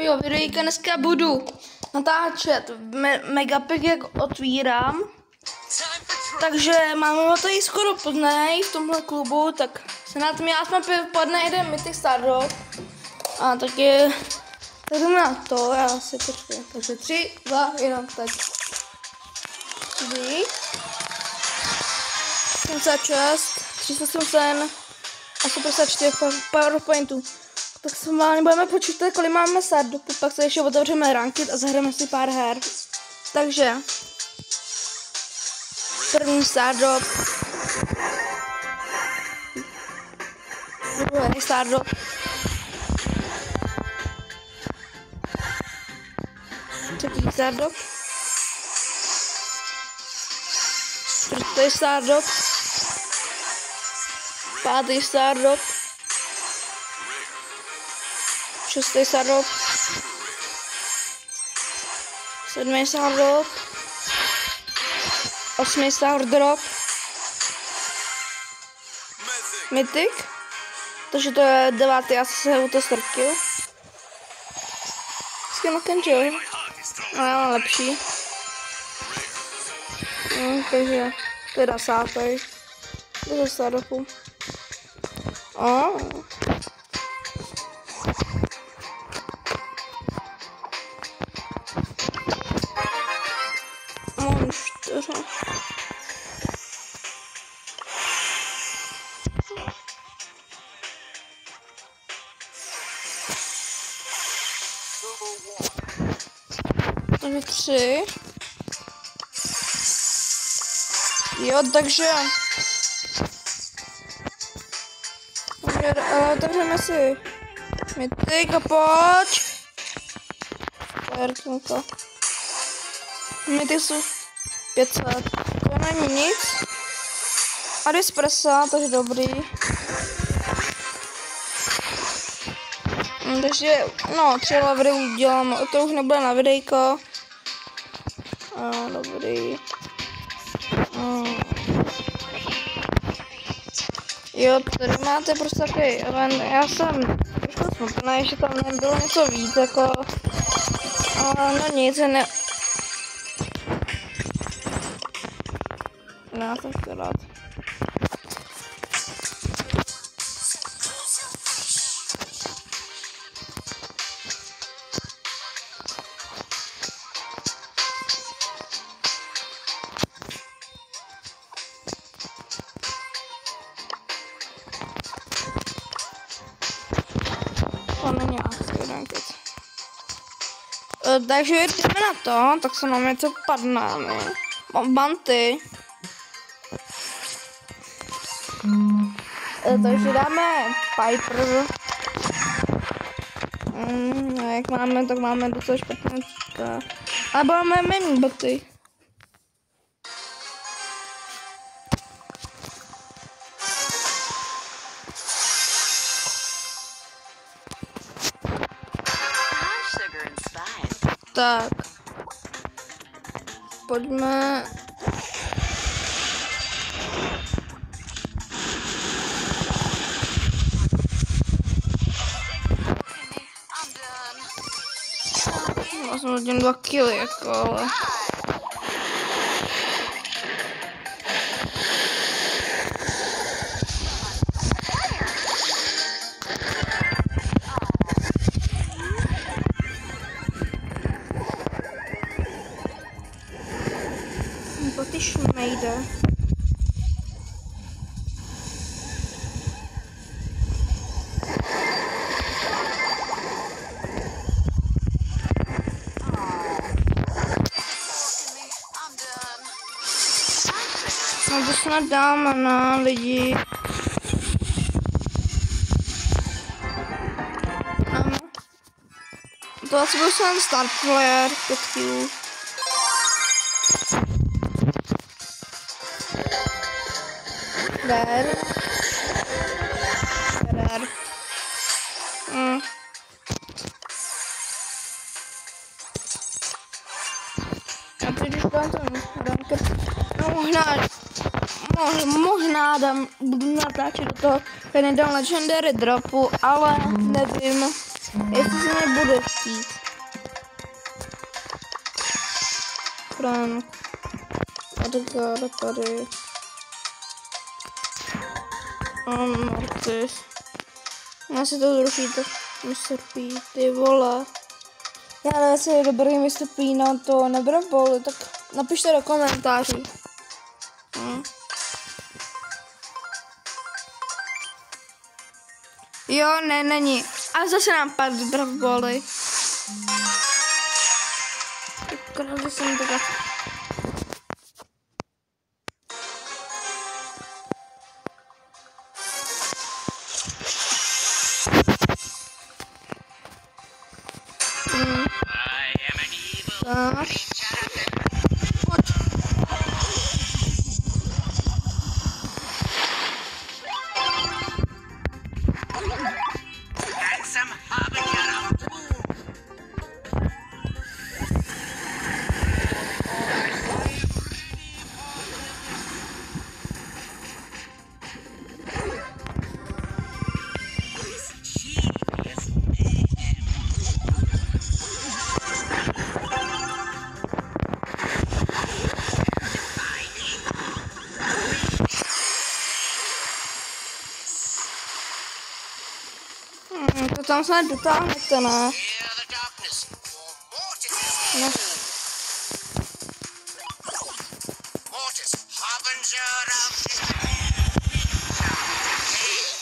nového videjka. Dneska budu natáčet Megapack, jak otvírám. Takže máme to i skoro podnej v tomhle klubu, tak se na tom já jsme podnej jeden Mythic Stardrop. A tak je, tak jdeme na to, já si počkej. Takže 3, 2, 1, tak. 76, 307 a 154 PowerPointu. Tak se vám budeme počítat, kolik máme Stardropů, pak se ještě otevřeme ranked a zahrajeme si pár her. Takže první Stardrop, druhý Stardrop, třetí Stardrop, čtvrtý Stardrop, pátý Stardrop, šestý Stardrop, sedmý Stardrop, osmý Stardrop, Mythic, takže to je 9. já se ho to ztratil. Skin Kenjo, no já mám lepší. Takže to je 10. 10 Stardropů. Monster. Takže 3. Jo, takže otevřeme si Mythic a pojď. Firekinka. Mythic jsou 500. To není nic. A 250, takže dobrý. Takže, no, 3 levery udělám, to už nebude na videjko. Dobrý. Jo, tady máte prostě takový event, já jsem trošku smutný, že tam nebylo něco víc, jako, ale no nic, ne. No, já jsem to rád. To není akci ranked. Takže jdeme na to, tak se nám něco padne. Banty. Takže dáme Piper. Jak máme, tak máme docela špatné. Ale máme méně boty. Tak. Pojďme. Já jsem hodím 2 killy, jako, ale. Ty šmejde. No to snad dáme na lidi. To asi byl jsem start player, 5 killů. There. A teď když dám ten ranked, no možná budu natáčet do toho, když nedám legendary dropu, ale nevím. Jestli se mě bude chtít. Frank. Edgar tady. Mortis. Já si to zruší, tak Mr. P, ty vole. Já nevím, jestli je dobrý Mr. P na to nebude boli, tak napište do komentářů. Jo, ne, není. A zase nám padl bravboli. Akorát, že jsem takhle. Tak. Pojď. To tam snad dotáhnete, ne? Ne.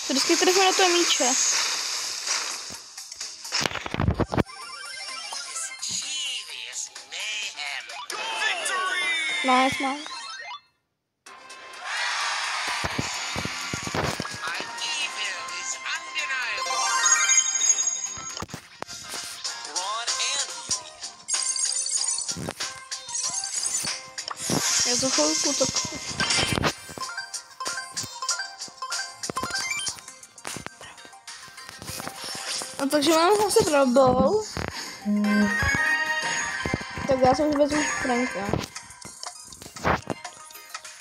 To vždycky trefíme na to míče. Nice, man. Já za chvilku tak... A takže máme zase Brawl. Tak já jsem už vezmu Franka.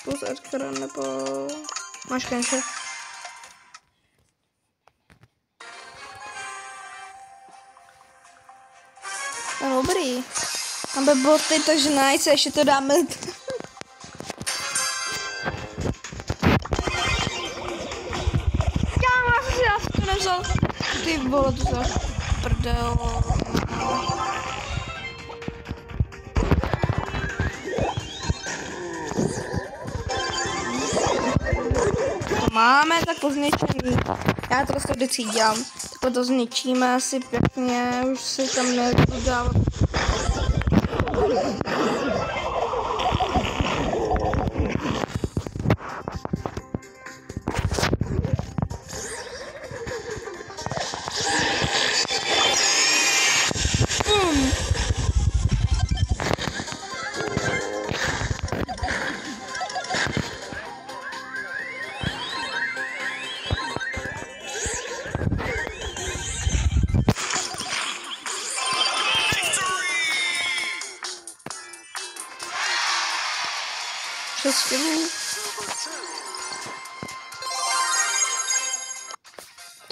Plus Edgara nebo... Máš Kenše? No dobrý. Máme boty, takže nice, ještě to dáme. Já jsem to nevzal. Ty vole, to za prdel. To máme tak pozničený. Já to prostě vždycky dělám. Tak to zničíme asi pěkně, už si tam nebudu dávat.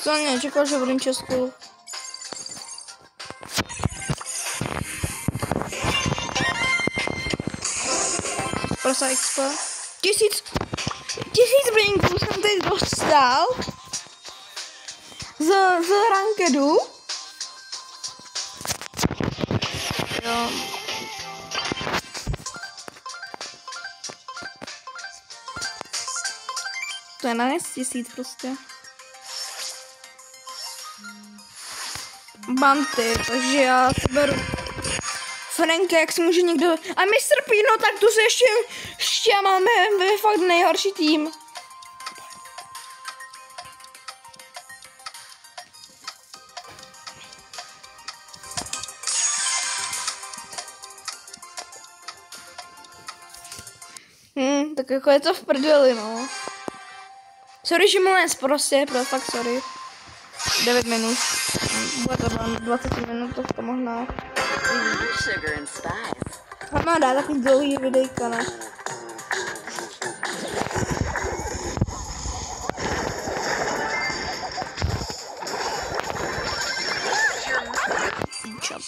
To nečekal, že budem Česku. Prosa XP. 1000 blinků jsem teď dostal. Z rankedu. Jo. To je nice, 1000 prostě. Banty, takže já si beru Franka, jak si může někdo... A Mr. P, no tak tu se ještě máme fakt nejhorší tým. Tak jako je to v prdeli, no. Sorry, že mluvím prostě, fakt sorry. 9 minut. Bude to 20 minut, to možná. Mám dát takový dlouhý videjka, ne?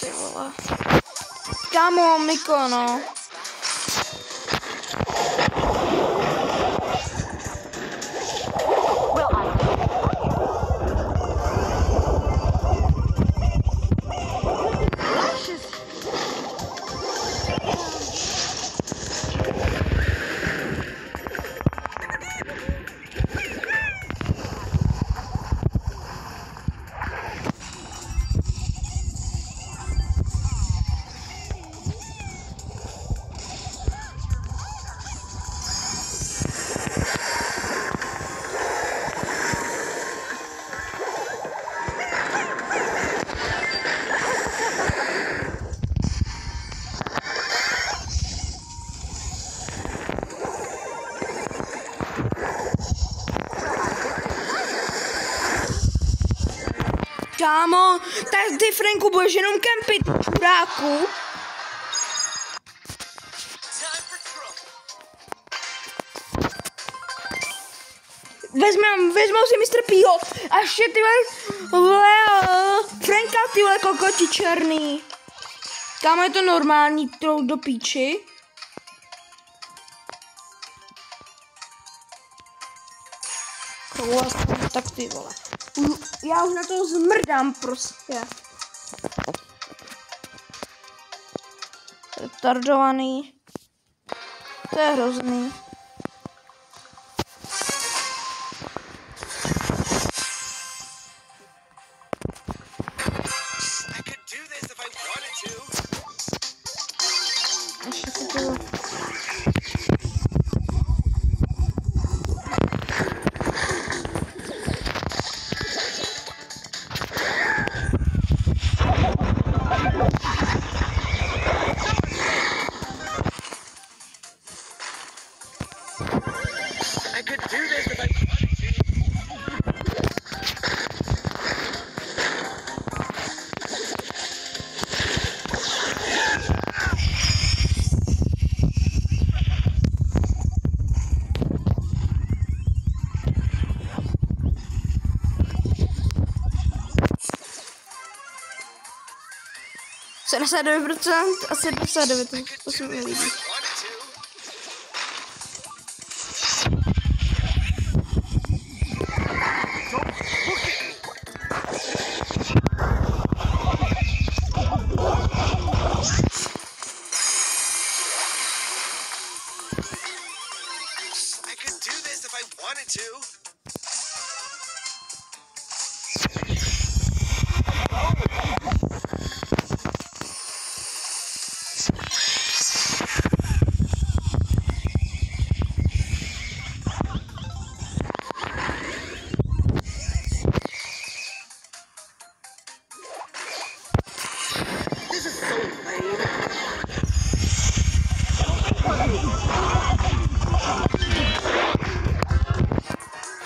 ty vole. Kámo, Miko, no. Kámo, tak ty Franku budeš jenom kempit, čuráku. Vezmou si Mr. Pího a ještě ty vole, Franka, ty vole kokoti černý. Kámo, je to normální, do píči. Tak ty vole. Já už na to zmrdám prostě. Retardovaný. To je hrozný. Se 79% a 79%, to se mi líbí.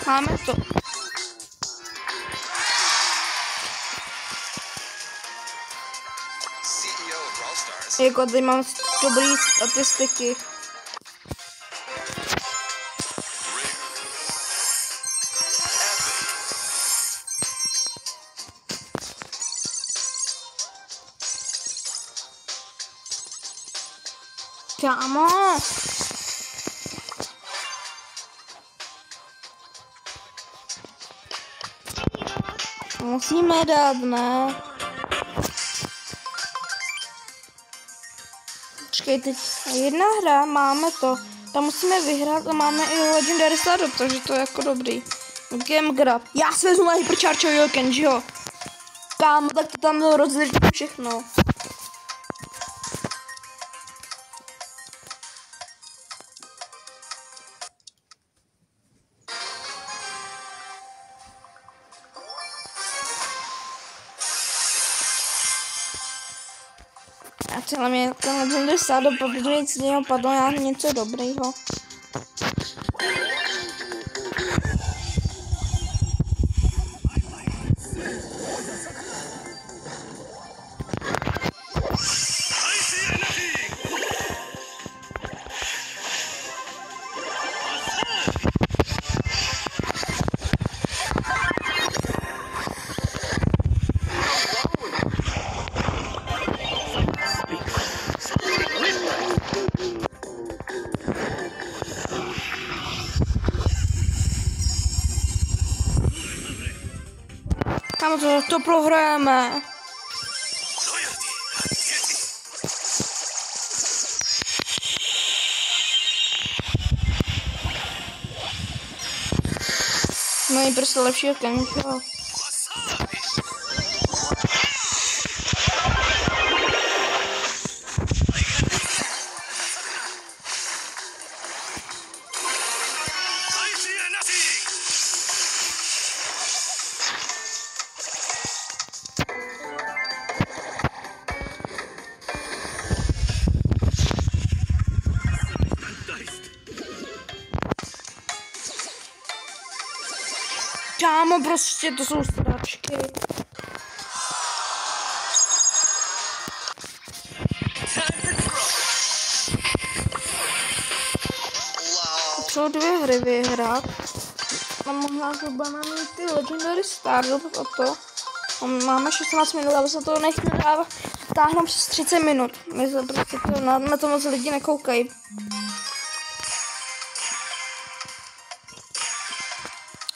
Máme to. Jako tady mám dobrý statistiky. Kámo. Musíme dát, ne? Počkej, teď jedna hra, máme to. Tam musíme vyhrát a máme i Legendary Startup, takže to je jako dobrý. Game Grab. Já si vezmu na Hyperchargeovýho Kenjiho. Kámo, tak to tam rozličím všechno. A celé mě ten Legendary Startup, protože nic z něho padlo, já něco dobrýho. Tam to prohrajeme. No i prostě lepšího Kenčo. Kámo, prostě to jsou stračky. Potřebuji 2 hry vyhrát. A možná zhruba mám ty Legendary Stardust a to. A máme 16 minut, ale se to nechci táhnout přes 30 minut. My se prostě to, na to moc lidi nekoukají.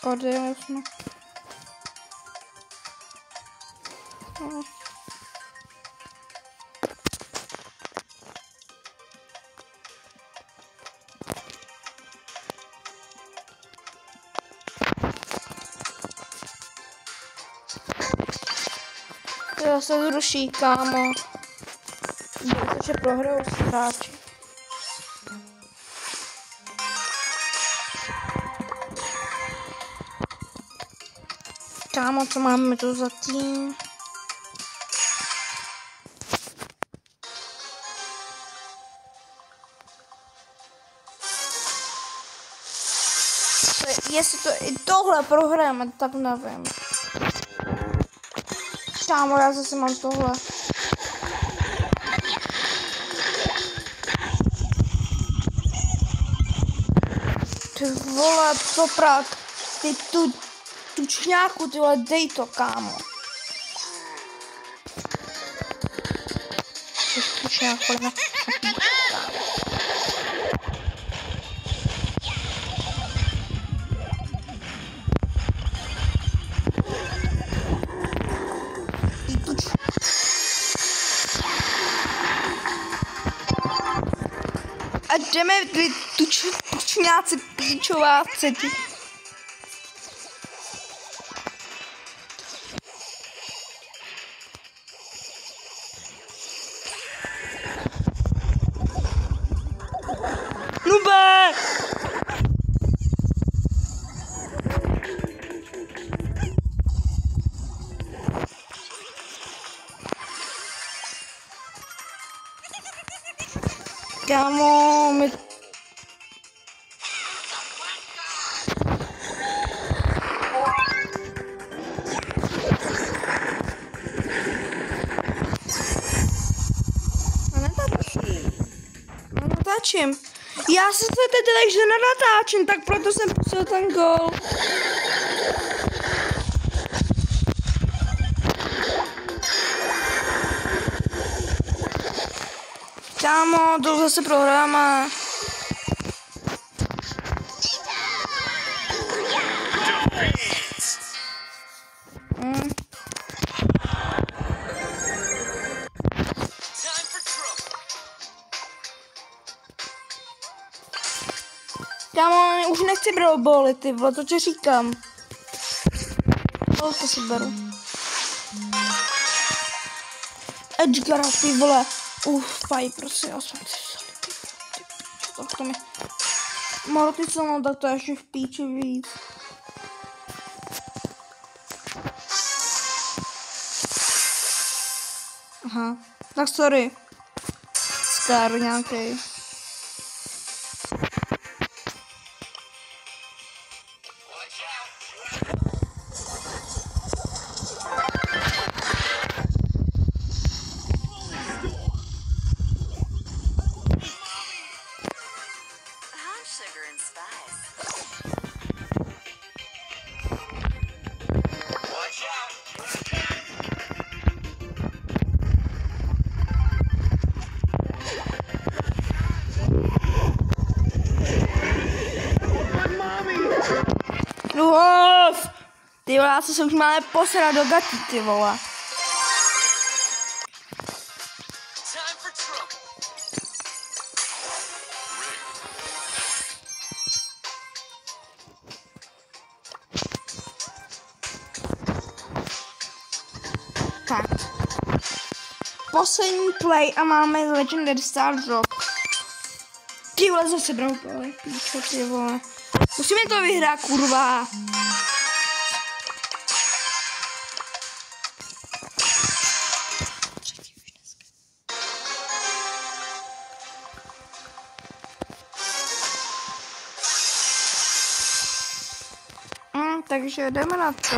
Kody, jasno. To se zruší, kámo. Protože prohrajou hráči. Kámo, co máme tu za tým? Jestli to i tohle prohrajeme, tak nevím. Kámo, já zase mám tohle. Ty vole, poprat. Ty tučňáku, ty vole, dej to, kámo. Tučňáku, ne. A jdeme, tučňáci, píčováci. Nube! Kámo, my... Natáčím. Já se teď že nenatáčím, tak proto jsem pustil ten gol. Kámo, to zase prohráme. Kámo, už nechci brát boly, ty vole, to ti říkám. To si beru. Edgara, ty vole. Faj, prostě, já jsem to mi... Morty co mám, tak to ještě v píči víc. Aha, tak sorry. Scar nějaký. Ty vole, co se už máme posrat do gatí, ty vole. Tak. Poslední play a máme Legendary Star Drop. Ty vole, zase brou play, píčo, ty vole. Musíme to vyhrát, kurva. Takže jdeme na to.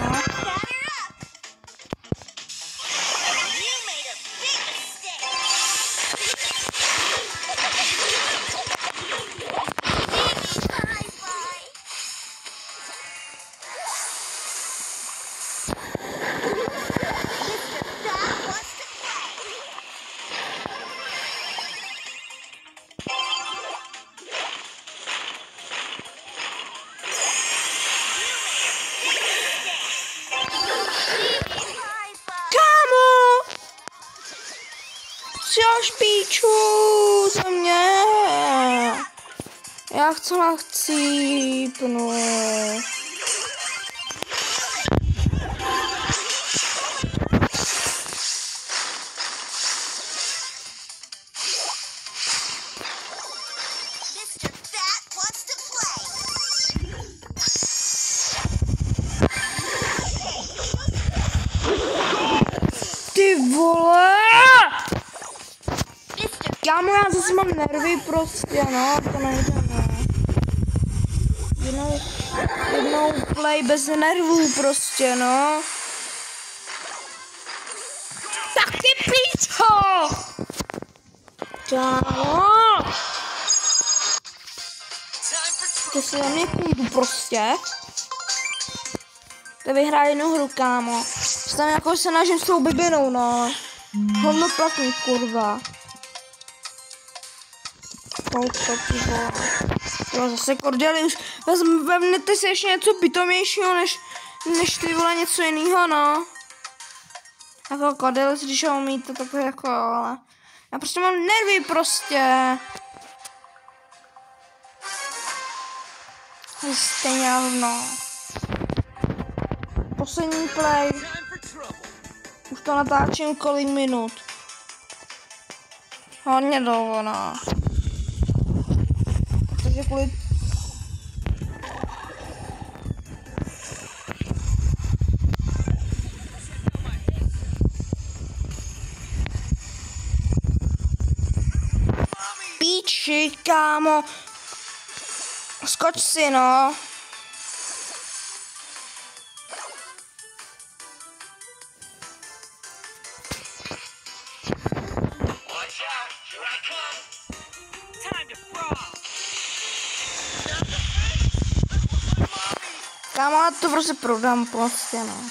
Špíču, za mě. Já chcípnu. Ty vole! Kámo, já zase mám nervy prostě, no, to nejde, ne. Jednou play bez nervů prostě, no. Tak ty píčo! Kámo! To se na mě kůjdu prostě. To vyhrá jednu hru, kámo. Se tam jako se nažím s tou bibinou, no. Hodnoplatný, kurva. Jo, zase Cordělius, vezmete si ještě něco pitomějšího, než ty vole něco jiného, no. Jako Cordělius, když ho umíte, tak jako, ale já prostě mám nervy prostě. Stejně hovno. Poslední play. Už to natáčím kolik minut. Hodně dlouho, no. Takže kvůli... Píči, kámo. Skoč si, no. Kámo, já to prostě prodám prostě, no.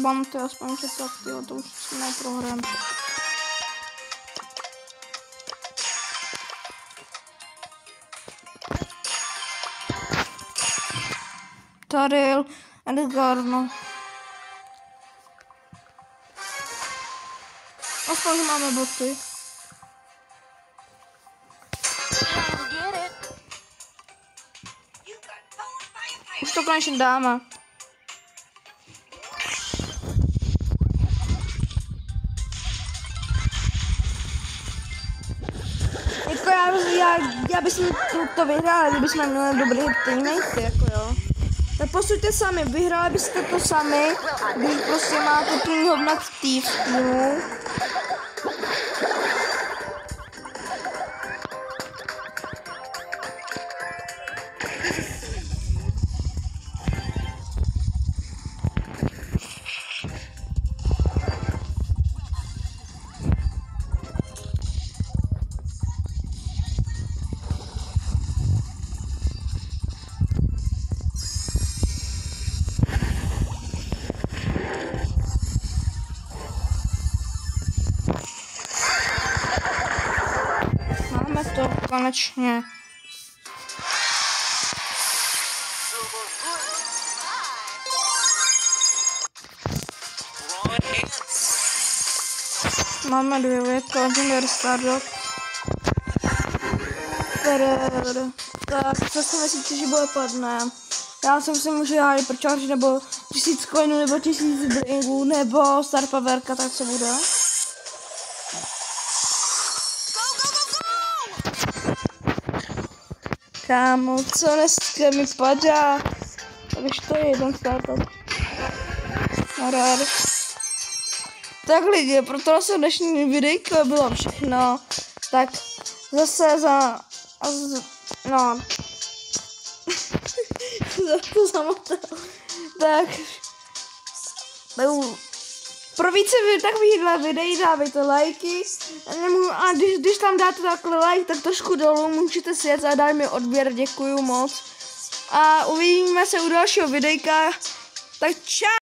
Mám to aspoň že tak, tyjo, to už si neprohrám. Taryl, Edgar, no. Aspoň že máme boty. Už to konečně dáme. Já bych to vyhrála, kdybychom měli dobrý teammate, jako jo. Tak posuďte sami, vyhráli byste to sami, když prostě máte tým hovna v týmu. konečně. Máme 9, Legendary Stardust. Tak, co si myslíte, že bude padne? Já si myslím, že Hypercharge nebo 1000 coinů, nebo 1000 bringů, nebo Star Powerka, tak co bude? Kámo, co dneska mi padá? Takže to je jeden startup. Rár. Tak lidi, proto se dnešní videjko bylo všechno. Tak zase no. To zamotal. Tak. Pro více takovýchhle videí dávejte lajky. A když tam dáte takhle like, tak trošku dolů můžete si jet a dát mi odběr, děkuju moc. A uvidíme se u dalšího videjka. Tak čau!